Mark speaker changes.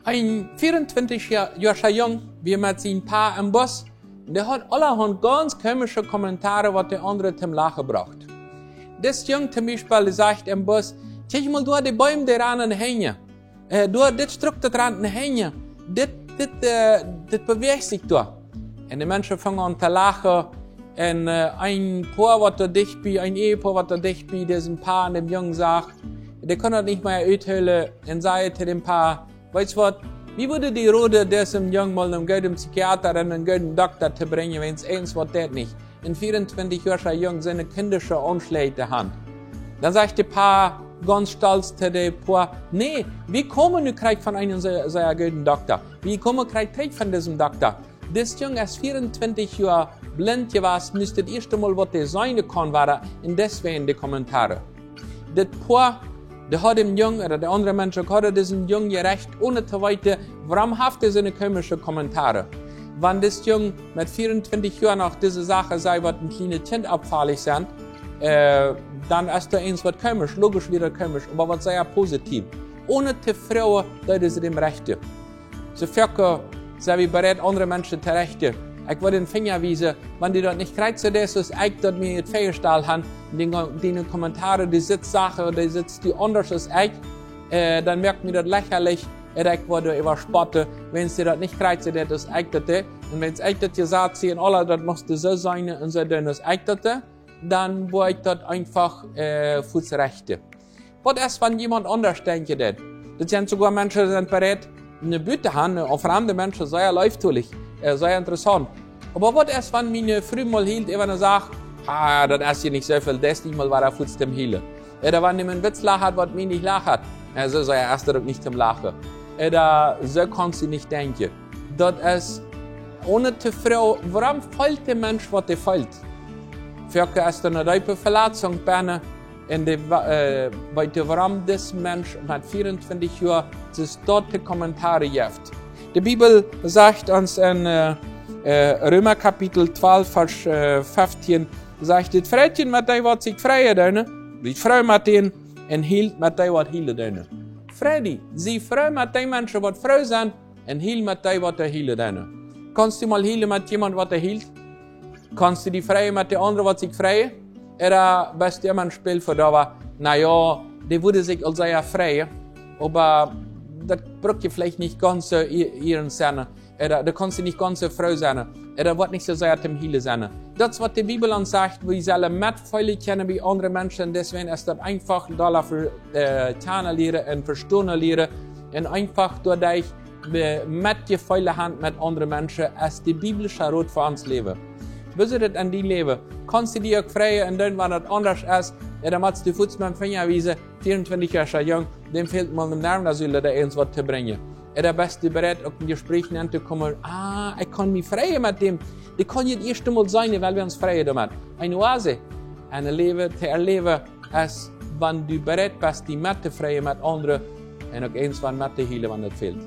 Speaker 1: Ein 24-jähriger Jung, wie mit seinem Paar im Bus, der hat allerhand ganz komische Kommentare, was der andere zum Lachen braucht. Das Jung zum Beispiel sagt im Bus, guck mal, du die Bäume daran hängen. Das drückt daran hängen. Das bewegt sich da. Und die Menschen fangen an zu lachen. Und ein Paar, was da dicht bei, ein Ehepaar, was da dicht bei diesem Paar und dem Jungen sagt, der kann das nicht mehr aushöhlen und sagt zu dem Paar, weißt du was, wie würde die Rode diesem Jungen mal einen guten Psychiater und einen guten Doktor zu bringen, wenn es eins wird, das nicht. Ein 24-jähriger Jung seine kindische Anschläge Hand. Dann sagt der Paar ganz stolz zu dem Paar, nee, wie kommen du kriegt von einem so guten Doktor? Wie kommen kriegt von diesem Doktor? Das Jung ist 24 Jahre blind gewesen, müsste das erste Mal, was der sein kann, war in deswegen die Kommentare. Das Paar, der hat dem Jungen, oder der andere Mensch hat diesem Jungen gerecht, ohne zu weiter, warum hat er seine komischen Kommentare? Wenn das Jung mit 24 Jahren auch diese Sache sei, was ein kleines Kind abfällig sind, dann ist da eins was komisch, logisch wieder komisch, aber was sehr positiv. Ohne zu fragen, das ist dem Rechte. So für sei wie bereit, andere Menschen zu rechten. Ich würde den Finger wiesen, wenn die dort nicht kreuzen, das ist ich, dass mir das Feierstahl haben, die Kommentare, die sitzt Sache, die sitzt die anders als ich, dann merkt mir das lächerlich, ich würde überspotten, wenn sie das nicht kreuzen, das ist ich das. Und wenn es ich das gesagt sie, und alle, das musste so sein, und so, dann ist ich das, dann würde ich das einfach fürs Rechte. Was ist, wenn jemand anders denkt, das sind sogar Menschen, die sind bereit, eine Bütte haben, auf fremde Menschen, sehr leichttulich, sehr interessant. Aber was ist, wenn meine früh mal hielt, wenn er sagt, das ist hier nicht so viel, das nicht mal war er kurz zum Hielen. Oder wenn jemand einen Witz lacht, was mir nicht lacht, so sei er erst nicht zum Lachen. Oder so kannst du nicht denken. Das ist, ohne zu fragen, warum fällt der Mensch, was er fällt? Vielleicht ist da eine tiefe Verletzung bei warum das Mensch mit 24 Jahren sich dort Kommentare gibt. Die Bibel sagt uns in Römer Kapitel 12, Vers 15, sagt, das Freitchen mit dem, was sich freuen deine, die Frau mit denen, und hielt mit dem, was hielen deine. Freddy, sie freu mit den Menschen, was freu sind, und hiel mit dem, was hielen deine. Kannst du mal hielen mit jemandem, was hielt? Kannst du die freuen mit den anderen, was sich freuen? Oder bist du immer ein Spiel für da war, naja, die würde sich also ja freuen, aber das braucht vielleicht nicht ganz so ihren sein. Oder da kannst du nicht ganz so froh sein. Oder wird nicht so sehr dem Hiele sein. Das, was die Bibel uns sagt, wir sollen mitfühlen können wie andere Menschen, deswegen ist das einfach dafür kennen lernen und verstehen lernen und einfach dadurch mitgefühlen haben mit anderen Menschen, als die biblische Rat für uns leben. Wie soll das an die leben? Kannst du dich auch freuen und dann, wenn das anders ist, dann machst du Fuß mit dem Finger wiesen, 24-jähriger Jung, dem fehlt mal im Nervenasyl, der uns was zu bringen. Oder bist du bereit, auf ein Gespräch zu kommen, ich kann mich freuen mit dem. Das kann nicht das erste Mal sein, weil wir uns freuen damit. Eine Oase, ein Leben zu erleben, ist, wenn du bereit bist, die mit zu freuen mit anderen, und auch eins, wenn mit zu heilen, wenn das fehlt.